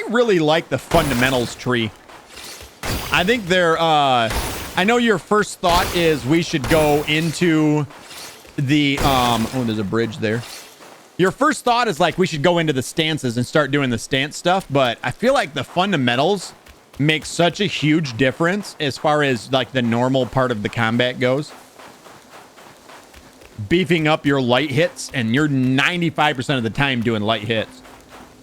I really like the fundamentals tree. I think they're, I know your first thought is we should go into the, oh, there's a bridge there. Your first thought is like we should go into the stances and start doing the stance stuff, but I feel like the fundamentals make such a huge difference as far as like the normal part of the combat goes. Beefing up your light hits, and you're 95% of the time doing light hits.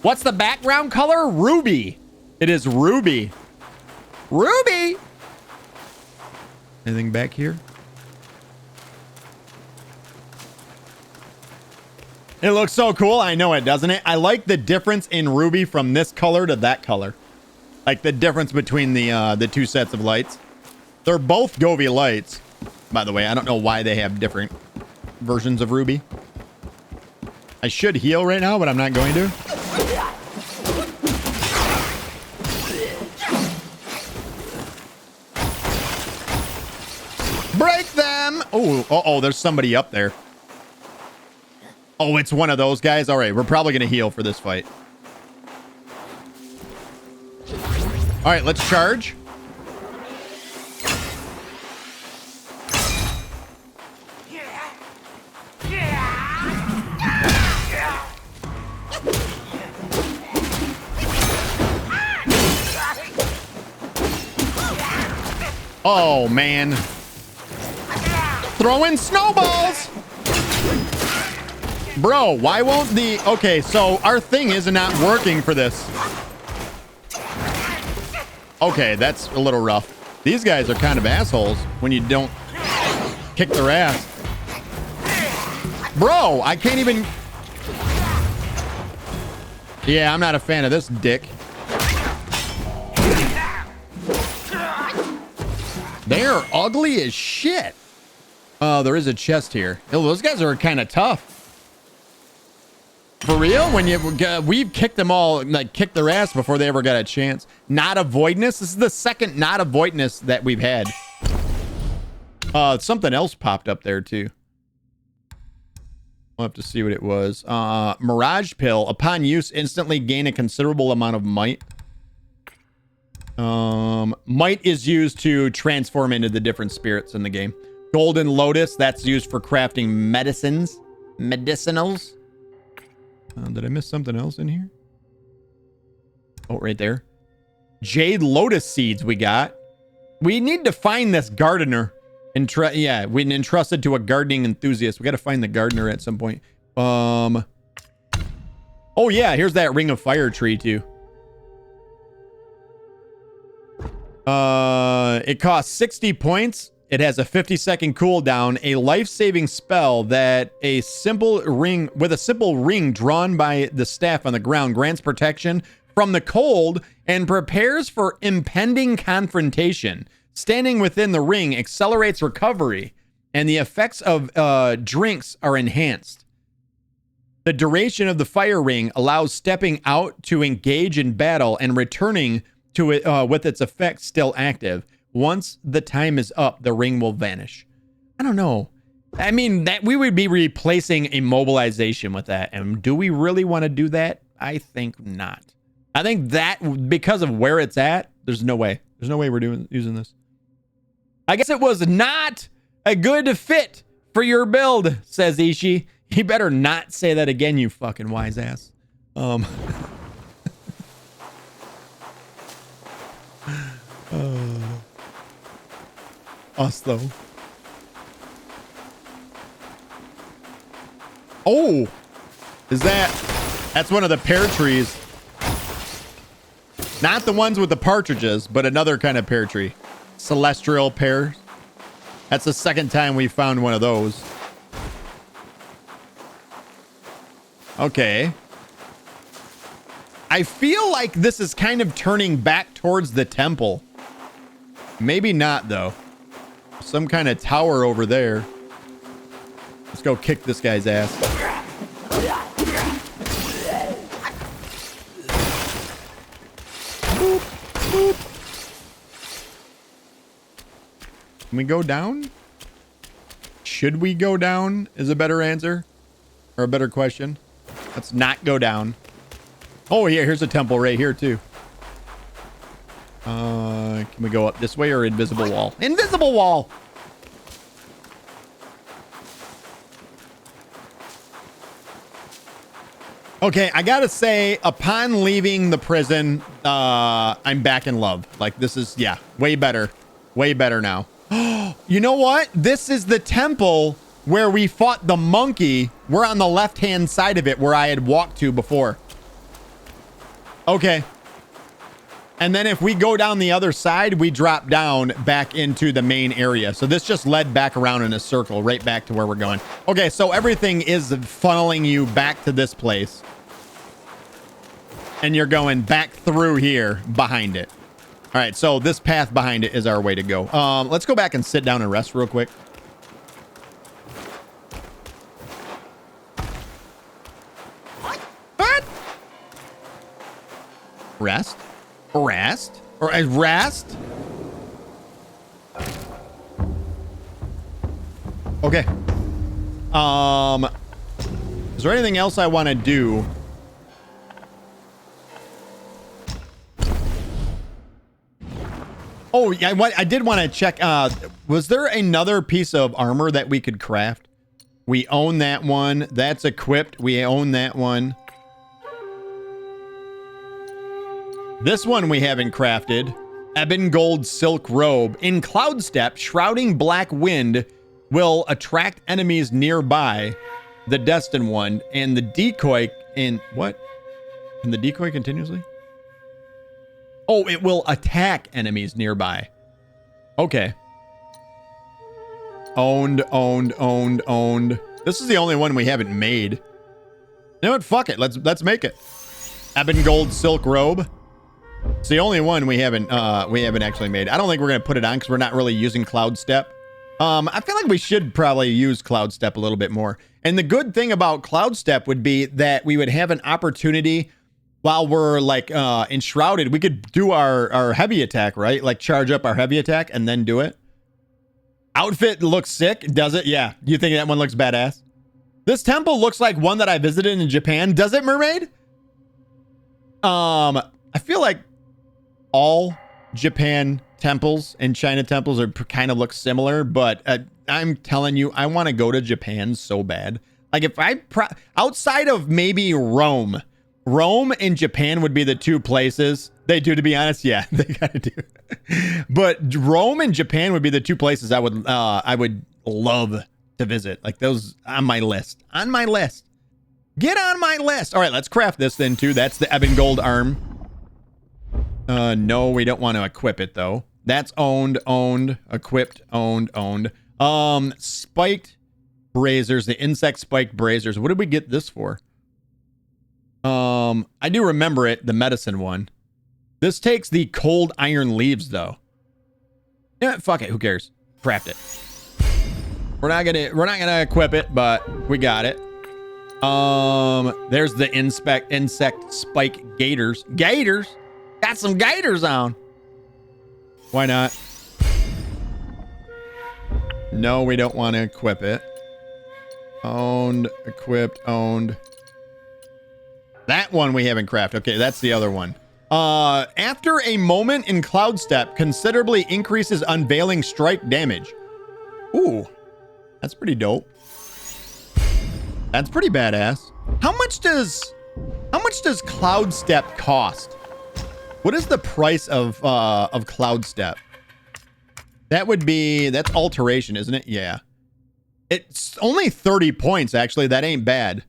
What's the background color? Ruby. It is ruby. Ruby! Anything back here? It looks so cool. I know it, doesn't it? I like the difference in ruby from this color to that color. Like the difference between the two sets of lights. They're both Govee lights. By the way, I don't know why they have different versions of ruby. I should heal right now, but I'm not going to. Break them! Oh, uh-oh, there's somebody up there. Oh, it's one of those guys? All right, we're probably going to heal for this fight. All right, let's charge. Oh, man. Throwing snowballs! Bro, why won't the... Okay, so our thing is not working for this. Okay, that's a little rough. These guys are kind of assholes when you don't kick their ass. Bro, I can't even... Yeah, I'm not a fan of this dick. They're ugly as shit. Oh, there is a chest here. Oh, those guys are kind of tough. For real? When we've kicked them all, like kicked their ass before they ever got a chance. Not a voidness. This is the second not a voidness that we've had. Something else popped up there too. We'll have to see what it was. Mirage pill. Upon use, instantly gain a considerable amount of might. Might is used to transform into the different spirits in the game. Golden lotus. That's used for crafting medicines. Medicinals. Did I miss something else in here? Oh, right there. Jade lotus seeds we got. We need to find this gardener. Yeah, we entrusted to a gardening enthusiast. We got to find the gardener at some point. Oh, yeah, here's that ring of fire tree, too. It costs 60 points. It has a 50-second cooldown, a life-saving spell that with a simple ring drawn by the staff on the ground grants protection from the cold and prepares for impending confrontation. Standing within the ring accelerates recovery, and the effects of drinks are enhanced. The duration of the fire ring allows stepping out to engage in battle and returning to it with its effects still active. Once the time is up, the ring will vanish. I don't know. I mean, that we would be replacing immobilization with that. And do we really want to do that? I think not. I think that because of where it's at, there's no way. There's no way we're using this. I guess it was not a good fit for your build, says Ishii. You better not say that again, you fucking wise ass. Us though. Oh, that's one of the pear trees. Not the ones with the partridges, but another kind of pear tree. Celestial pear. That's the second time we found one of those. Okay. I feel like this is kind of turning back towards the temple. Maybe not, though. Some kind of tower over there. Let's go kick this guy's ass. Boop, boop. Can we go down? Should we go down is a better answer. Or a better question. Let's not go down. Oh, yeah, here's a temple right here, too. Can we go up this way or invisible wall? Invisible wall! Okay, I gotta say, upon leaving the prison, I'm back in love. Like, this is, yeah, way better. Way better now. You know what? This is the temple where we fought the monkey. We're on the left-hand side of it where I had walked to before. Okay. And then if we go down the other side, we drop down back into the main area. So this just led back around in a circle, right back to where we're going. Okay, so everything is funneling you back to this place. And you're going back through here behind it. All right, so this path behind it is our way to go. Let's go back and sit down and rest real quick. What? Rest? Rest? Or rest? Okay. Is there anything else I want to do? Oh, yeah, I did want to check. Was there another piece of armor that we could craft? We own that one. That's equipped. We own that one. This one we haven't crafted. Ebon gold silk robe. In cloud step, shrouding black wind will attract enemies nearby. The Destined One. And the decoy in... What? And the decoy continuously? Oh, it will attack enemies nearby. Okay. Owned. This is the only one we haven't made. You know what? Fuck it. Let's make it. Ebon gold silk robe. It's the only one we haven't actually made. I don't think we're gonna put it on because we're not really using cloud step. I feel like we should probably use cloud step a little bit more. And the good thing about cloud step would be that we would have an opportunity while we're like enshrouded. We could do our heavy attack, right? Like charge up our heavy attack and then do it. Outfit looks sick, does it? Yeah. You think that one looks badass? This temple looks like one that I visited in Japan. Does it, mermaid? I feel like all Japan temples and China temples are kind of look similar, but I'm telling you, I want to go to Japan so bad. Like if outside of maybe Rome and Japan would be the two places. They do, to be honest. Yeah, they kind of do. But Rome and Japan would be the two places I would love to visit. Like those on my list. On my list. Get on my list. All right, let's craft this then too. That's the ebon gold arm. No, we don't want to equip it though. That's owned, equipped, owned. Spiked braziers, the insect spiked braziers. What did we get this for? I do remember it, the medicine one. This takes the cold iron leaves though. Yeah, fuck it, who cares? Craft it. We're not gonna equip it, but we got it. There's the insect spike gators. Gators? Got some gators on. Why not? No, we don't want to equip it. Owned, equipped, owned. That one we haven't crafted. Okay, that's the other one. After a moment in cloud step, considerably increases unveiling strike damage. Ooh, that's pretty dope. That's pretty badass. How much does cloud step cost? What is the price of cloud step? That's alteration, isn't it? Yeah. It's only 30 points, actually. That ain't bad.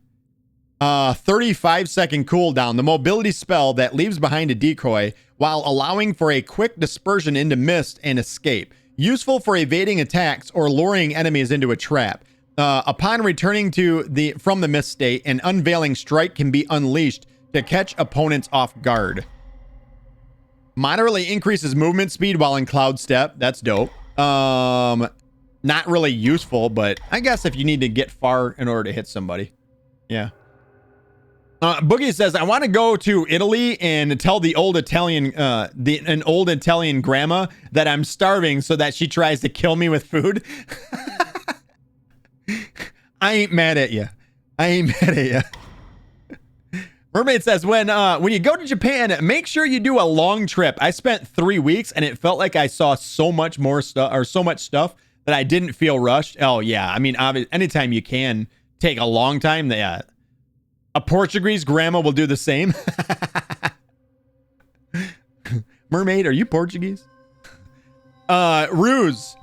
35-second cooldown. The mobility spell that leaves behind a decoy while allowing for a quick dispersion into mist and escape. Useful for evading attacks or luring enemies into a trap. Upon returning from the mist state, an unveiling strike can be unleashed to catch opponents off guard. Moderately increases movement speed while in cloud step. That's dope. Not really useful, but I guess if you need to get far in order to hit somebody. Yeah. Boogie says, I want to go to Italy and tell the old Italian, an old Italian grandma that I'm starving so that she tries to kill me with food. I ain't mad at you. Mermaid says, when you go to Japan, make sure you do a long trip. I spent 3 weeks and it felt like I saw so much more stuff or so much stuff that I didn't feel rushed. Oh yeah. I mean, anytime you can take a long time, yeah. A Portuguese grandma will do the same. Mermaid, are you Portuguese? Ruse.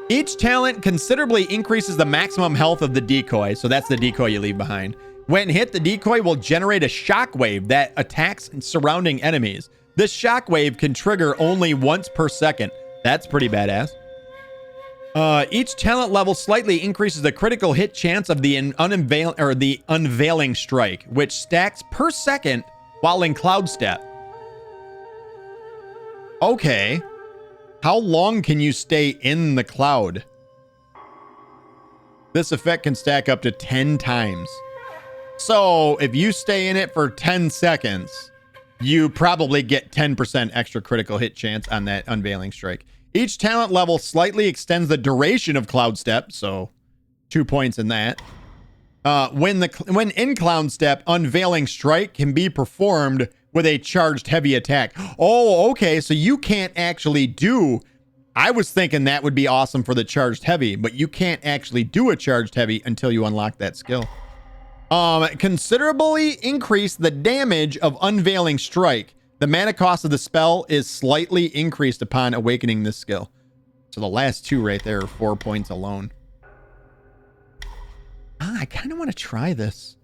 Each talent considerably increases the maximum health of the decoy. So that's the decoy you leave behind. When hit, the decoy will generate a shockwave that attacks surrounding enemies. This shockwave can trigger only once per second. That's pretty badass. Each talent level slightly increases the critical hit chance of the unveiling strike, which stacks per second while in cloud step. Okay. How long can you stay in the cloud? This effect can stack up to 10 times. So if you stay in it for 10 seconds, you probably get 10% extra critical hit chance on that unveiling strike. Each talent level slightly extends the duration of cloud step, so 2 points in that. When in cloud step, unveiling strike can be performed with a charged heavy attack. Oh, okay, so you can't actually do... I was thinking that would be awesome for the charged heavy, but you can't actually do a charged heavy until you unlock that skill. Considerably increase the damage of unveiling strike. The mana cost of the spell is slightly increased upon awakening this skill. So the last two right there are 4 points alone. I kind of want to try this.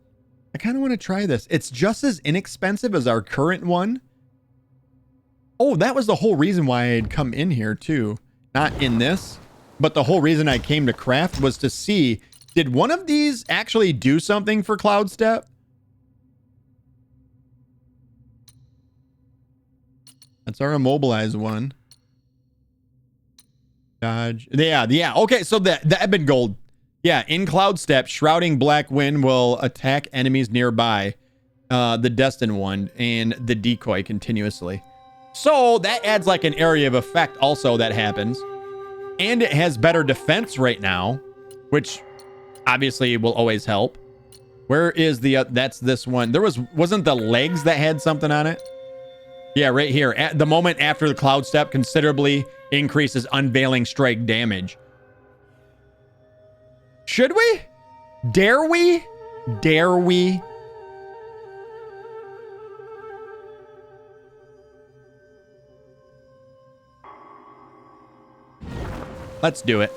It's just as inexpensive as our current one. Oh, that was the whole reason why I'd come in here too. Not in this, but the whole reason I came to craft was to see, did one of these actually do something for Cloud Step? That's our immobilized one. Dodge. Yeah. Okay, so the Ebon Gold. Yeah, in Cloud Step, Shrouding Black Wind will attack enemies nearby. The Destined One and the decoy continuously. So that adds like an area of effect also that happens. And it has better defense right now, which obviously will always help. Where is the, that's this one. Wasn't the legs that had something on it? Yeah, right here. At the moment after the Cloud Step considerably increases unveiling strike damage. Should we? Dare we? Dare we? Let's do it.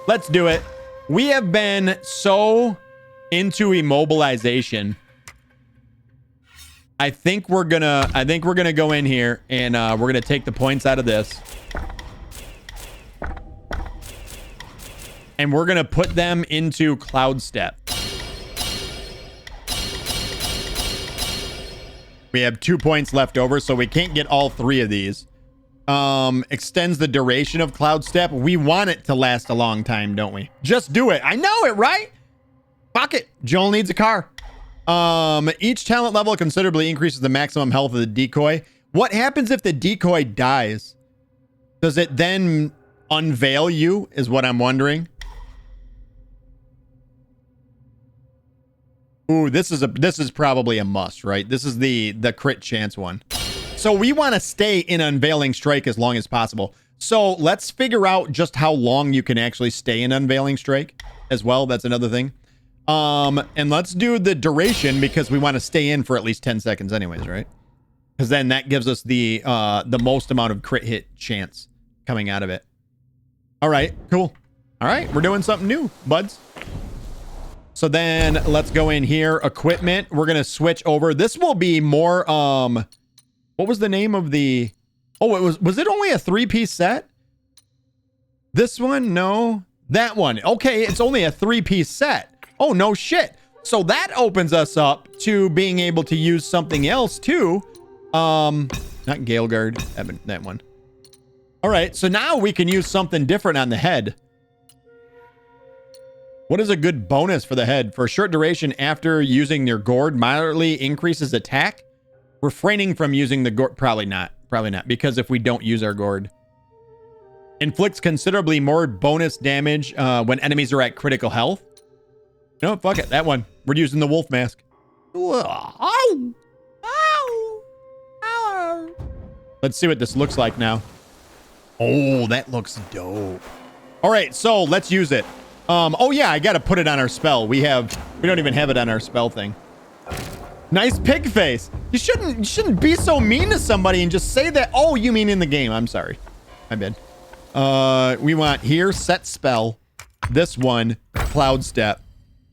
Let's do it. We have been so into immobilization. I think we're gonna go in here and we're gonna take the points out of this. And we're gonna put them into Cloud Step. We have 2 points left over, so we can't get all 3 of these. Extends the duration of Cloud Step. We want it to last a long time, don't we? Just do it. I know it, right? Fuck it. Joel needs a car. Each talent level considerably increases the maximum health of the decoy. What happens if the decoy dies? Does it then unveil you, is what I'm wondering. Ooh, this is probably a must, right? This is the crit chance one. So we want to stay in Unveiling Strike as long as possible. So let's figure out just how long you can actually stay in Unveiling Strike as well. That's another thing. And let's do the duration because we want to stay in for at least 10 seconds anyways, right? Because then that gives us the most amount of crit hit chance coming out of it. All right, cool. All right, we're doing something new, buds. So then let's go in here. Equipment. We're going to switch over. This will be more, what was the name of the, oh, was it only a 3-piece set? This one? No. That one. Okay, it's only a 3-piece set. Oh, no shit. So that opens us up to being able to use something else too. Not Gale Guard. That one. All right, so now we can use something different on the head. What is a good bonus for the head? For a short duration after using your gourd, moderately increases attack. Refraining from using the gourd, probably not. Probably not, because if we don't use our gourd. Inflicts considerably more bonus damage when enemies are at critical health. No, fuck it, that one. We're using the wolf mask. Let's see what this looks like now. Oh, that looks dope. All right, so let's use it. Oh yeah, I gotta put it on our spell. We don't even have it on our spell thing. Nice pig face. You shouldn't be so mean to somebody and just say that. Oh, you mean in the game? I'm sorry. My bad. We want here set spell. This one cloud step.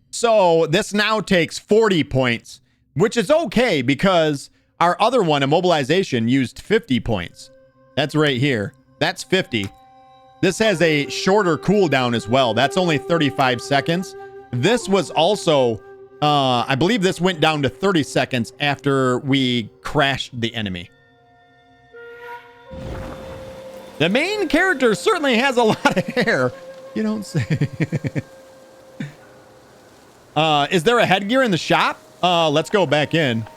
So this now takes 40 points, which is okay because our other one, immobilization, used 50 points. That's right here. That's 50. This has a shorter cooldown as well. That's only 35 seconds. This was also, I believe this went down to 30 seconds after we crashed the enemy. The main character certainly has a lot of hair. You don't say. Is there a headgear in the shop? Let's go back in.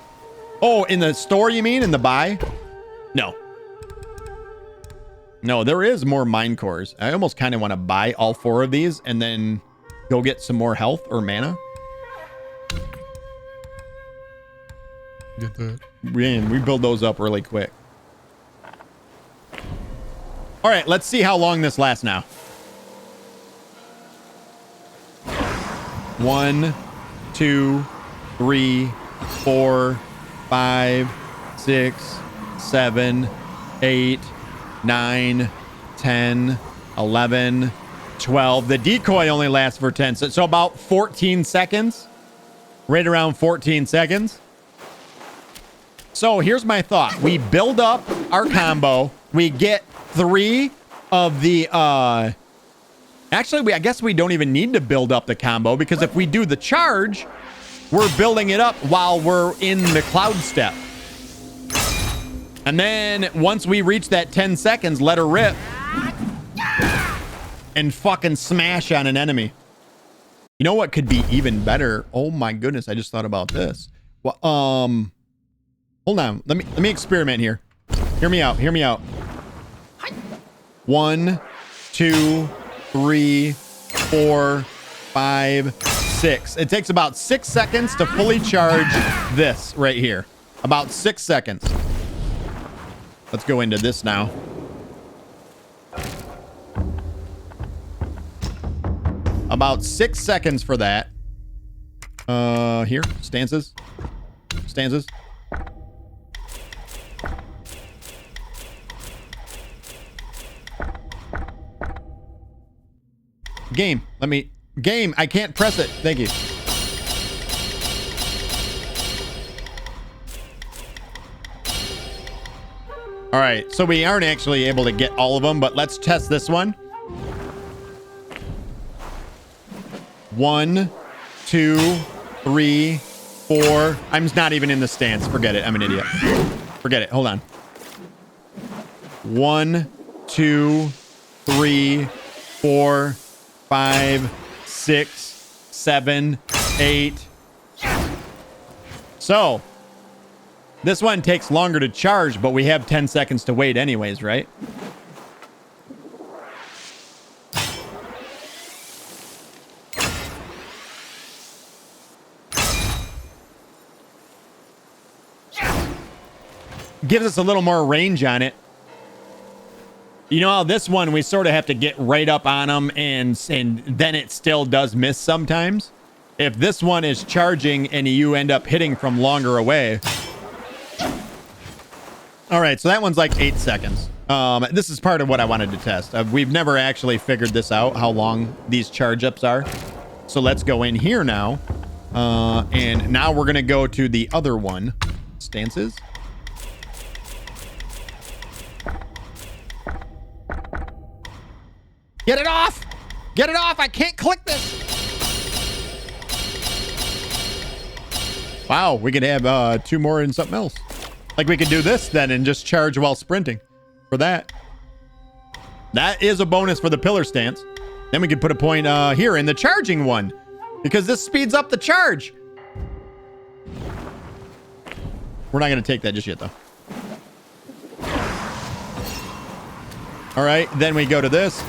Oh, in the store, you mean? In the buy? No. No, there is more mine cores. I almost kind of want to buy all 4 of these and then go get some more health or mana. Get that. We build those up really quick. All right, let's see how long this lasts now. 1, 2, 3, 4, 5, 6, 7, 8, 9, 10, 11, 12. The decoy only lasts for 10. So about 14 seconds. Right around 14 seconds. So here's my thought. We build up our combo. We get 3 of the... Actually, I guess we don't even need to build up the combo because if we do the charge, we're building it up while we're in the cloud step. And then once we reach that 10 seconds, let her rip and fucking smash on an enemy. You know what could be even better? Oh my goodness, I just thought about this. Well, hold on. Let me experiment here. Hear me out. Hear me out. 1, 2, 3, 4, 5, 6. It takes about 6 seconds to fully charge this right here. About 6 seconds. Let's go into this now. About 6 seconds for that. Here, stances. Stances. Game, game, I can't press it. Thank you. All right, so we aren't actually able to get all of them, but let's test this one. 1, 2, 3, 4. I'm not even in the stance. Forget it. I'm an idiot. Forget it. Hold on. 1, 2, 3, 4, 5, 6, 7, 8. So this one takes longer to charge, but we have 10 seconds to wait anyways, right? Gives us a little more range on it. You know how this one, we sort of have to get right up on them and then it still does miss sometimes. If this one is charging and you end up hitting from longer away. All right, so that one's like 8 seconds. This is part of what I wanted to test. We've never actually figured this out, how long these charge ups are. So let's go in here now. And now we're going to go to the other one. Stances. Get it off! Get it off! I can't click this! Wow, we could have 2 more in something else. Like we could do this then and just charge while sprinting for that. That is a bonus for the pillar stance. Then we could put a point here in the charging one because this speeds up the charge. We're not going to take that just yet though. All right, then we go to this.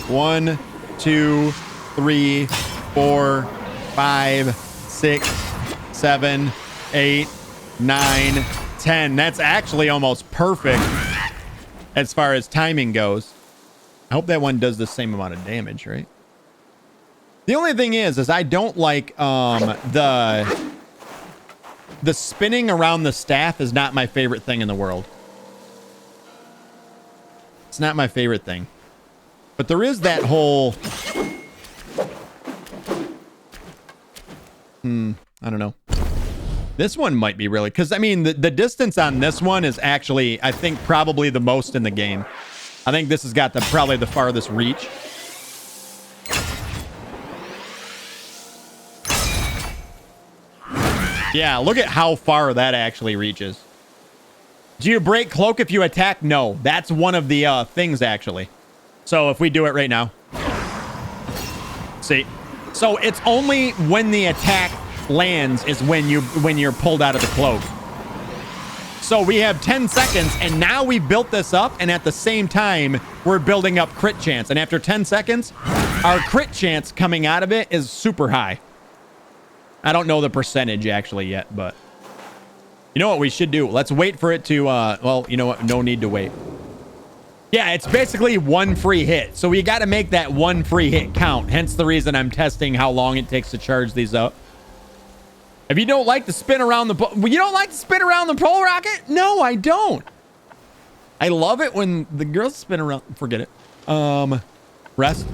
1, 2, 3, 4, 5, 6, 7, 8, 9, 10. That's actually almost perfect as far as timing goes. I hope that one does the same amount of damage, right? The only thing is I don't like the spinning around the staff is not my favorite thing in the world. It's not my favorite thing. But there is that whole... I don't know. This one might be really... Because, I mean, the distance on this one is actually, I think, probably the most in the game. I think this has got probably the farthest reach. Yeah, look at how far that actually reaches. Do you break cloak if you attack? No, that's one of the things, actually. So if we do it right now. See? So it's only when the attack lands is when you're pulled out of the cloak. So we have 10 seconds, and now we built this up, and at the same time, we're building up crit chance. And after 10 seconds, our crit chance coming out of it is super high. I don't know the percentage actually yet, but you know what we should do? Let's wait for it to, well, you know what? No need to wait. Yeah, it's basically one free hit. So we got to make that one free hit count. Hence the reason I'm testing how long it takes to charge these up. If you don't like to spin around the pole, you don't like to spin around the pole rocket? No, I don't. I love it when the girls spin around. Forget it. Rest.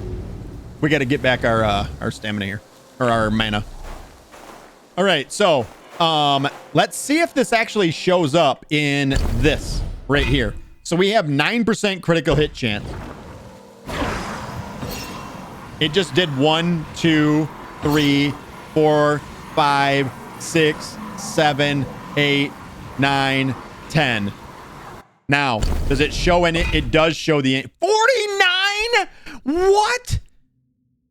We got to get back our stamina here, or our mana. All right, so let's see if this actually shows up in this right here. So we have 9% critical hit chance. It just did 1, 2, 3, 4, 5, 6, 7, 8, 9, 10. Now, does it show in it? It does show the 49? What?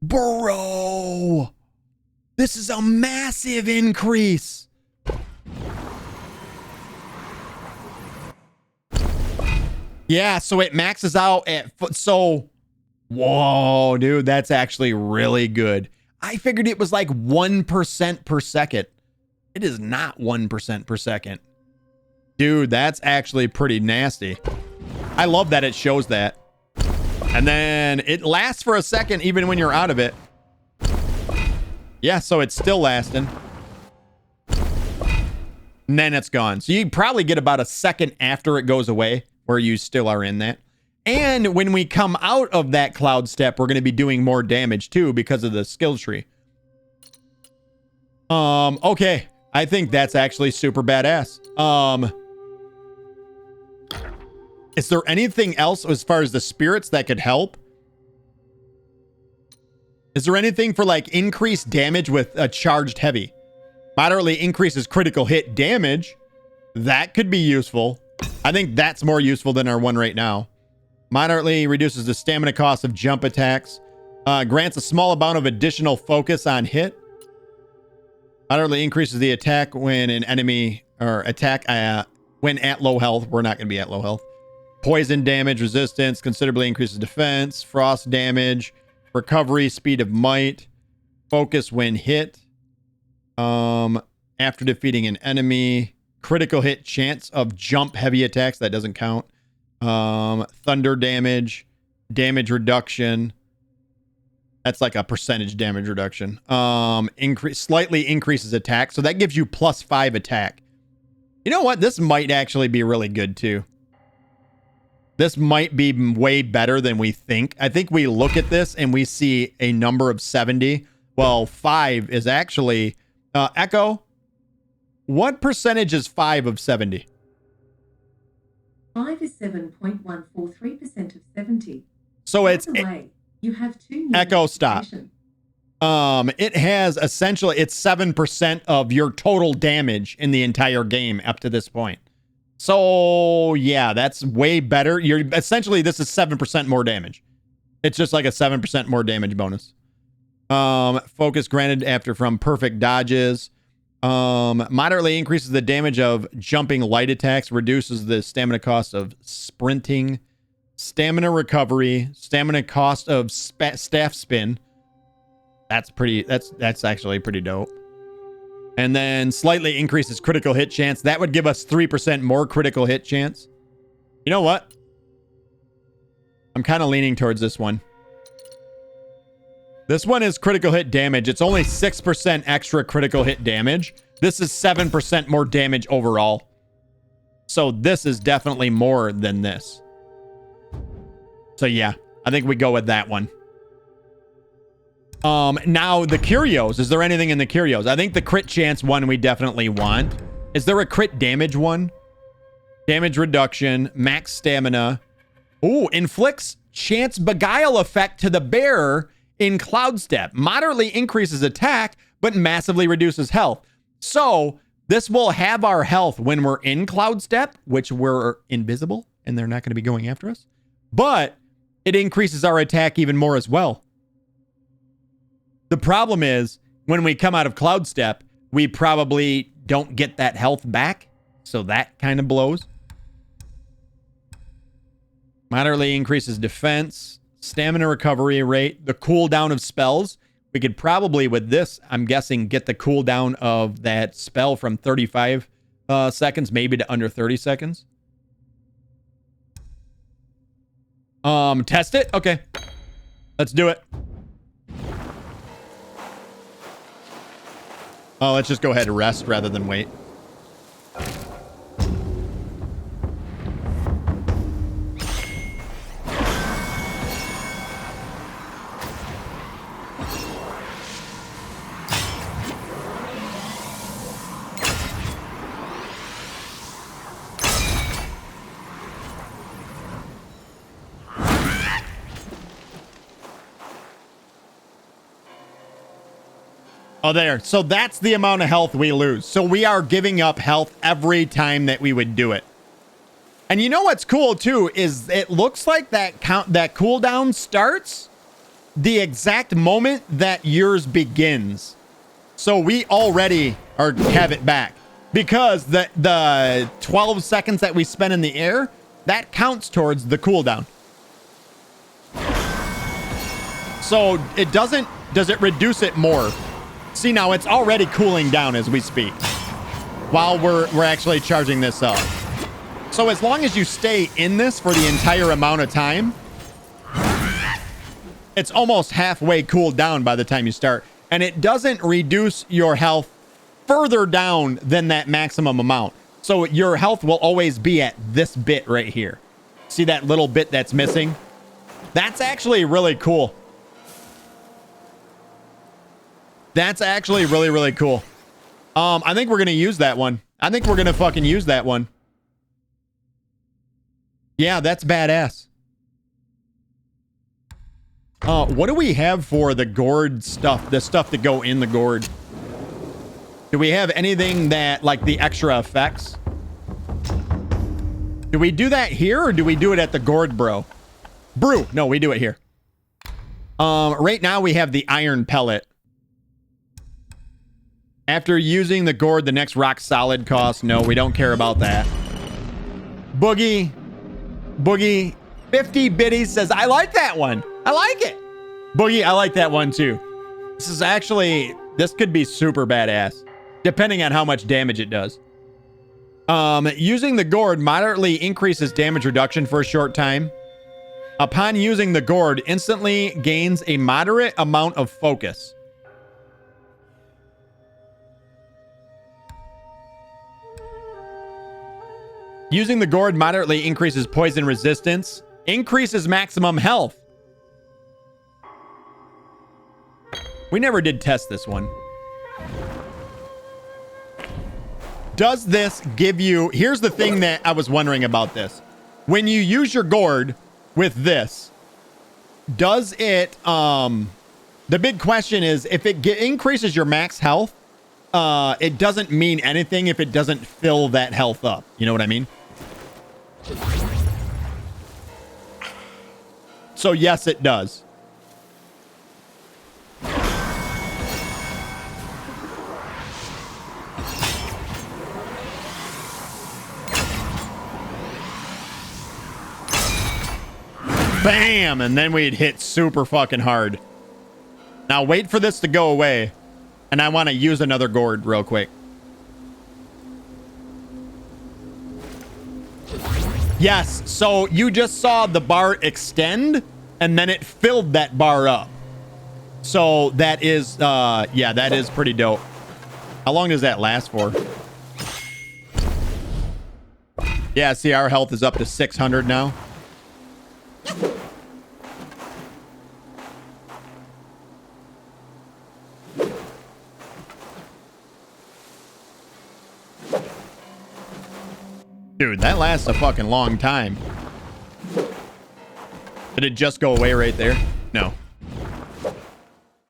Bro. This is a massive increase. Yeah, so it maxes out at... So, whoa, dude, that's actually really good. I figured it was like 1% per second. It is not 1% per second. Dude, that's actually pretty nasty. I love that it shows that. And then it lasts for a second even when you're out of it. Yeah, so it's still lasting. And then it's gone. So you probably get about a second after it goes away where you still are in that. And when we come out of that cloud step, we're going to be doing more damage too because of the skill tree. Okay. I think that's actually super badass. Is there anything else as far as the spirits that could help? Is there anything for like increased damage with a charged heavy? Moderately increases critical hit damage. That could be useful. I think that's more useful than our one right now. Moderately reduces the stamina cost of jump attacks. Grants a small amount of additional focus on hit. Moderately increases the attack when an enemy or attack when at low health. We're not going to be at low health. Poison damage resistance considerably increases defense. Frost damage. Recovery, speed of might, focus when hit, after defeating an enemy, critical hit chance of jump heavy attacks, that doesn't count, thunder damage, damage reduction, that's like a percentage damage reduction, slightly increases attack, so that gives you +5 attack. You know what? This might actually be really good too. This might be way better than we think. I think we look at this and we see a number of 70. Well, 5 is actually... Echo, what percentage is 5 of 70? 5 is 7.143% of 70. So it's... By the way, you have 2 new Echo, stop. It has essentially... It's 7% of your total damage in the entire game up to this point. So, yeah, that's way better. You're essentially, this is 7% more damage. It's just like a 7% more damage bonus. Focus granted after from perfect dodges. Moderately increases the damage of jumping light attacks, reduces the stamina cost of sprinting, stamina recovery, stamina cost of staff spin. That's actually pretty dope. And then slightly increases critical hit chance. That would give us 3% more critical hit chance. You know what? I'm kind of leaning towards this one. This one is critical hit damage. It's only 6% extra critical hit damage. This is 7% more damage overall. So this is definitely more than this. So yeah, I think we go with that one. Now the curios. Is there anything in the curios? I think the crit chance one we definitely want. Is there a crit damage one? Damage reduction, max stamina. Ooh, inflicts chance beguile effect to the bearer in Cloud Step. Moderately increases attack, but massively reduces health. So this will have our health when we're in Cloud Step, which we're invisible and they're not going to be going after us. But it increases our attack even more as well. The problem is when we come out of Cloud Step, we probably don't get that health back. So that kind of blows. Moderately increases defense, stamina recovery rate, the cooldown of spells. We could probably, with this, I'm guessing, get the cooldown of that spell from 35 seconds, maybe to under 30 seconds. Test it? Okay. Let's do it. Oh, let's just go ahead and rest rather than wait. Oh, there. So that's the amount of health we lose. So we are giving up health every time that we would do it. And you know what's cool too is it looks like that cooldown starts the exact moment that yours begins. So we already have it back because the 12 seconds that we spend in the air, that counts towards the cooldown. So it doesn't, does it reduce it more? See, now it's already cooling down as we speak while we're actually charging this up. So as long as you stay in this for the entire amount of time, it's almost halfway cooled down by the time you start. And it doesn't reduce your health further down than that maximum amount. So your health will always be at this bit right here. See that little bit that's missing? That's actually really cool. That's actually really, really cool. I think we're going to use that one. I think we're going to fucking use that one. Yeah, that's badass. What do we have for the gourd stuff? The stuff to go in the gourd. Do we have anything that, like the extra effects? Do we do that here or do we do it at the gourd brew? No, we do it here. Right now we have the iron pellet. After using the gourd, the next rock solid cost. No, we don't care about that. Boogie 50 biddies says, I like that one. I like it. Boogie, I like that one too. This could be super badass, depending on how much damage it does. Using the gourd moderately increases damage reduction for a short time. Upon using the gourd, instantly gains a moderate amount of focus. Using the gourd moderately increases poison resistance. Increases maximum health. We never did test this one. Does this give you... Here's the thing that I was wondering about this. When you use your gourd with this, does it... The big question is, if it increases your max health, it doesn't mean anything if it doesn't fill that health up. You know what I mean? So yes, it does. Bam! And then we'd hit super fucking hard. Now wait for this to go away. And I want to use another gourd real quick. Yes, so you just saw the bar extend, and then it filled that bar up. So that is, yeah, that is pretty dope. How long does that last for? Yeah, see, our health is up to 600 now. Dude, that lasts a fucking long time. Did it just go away right there? No.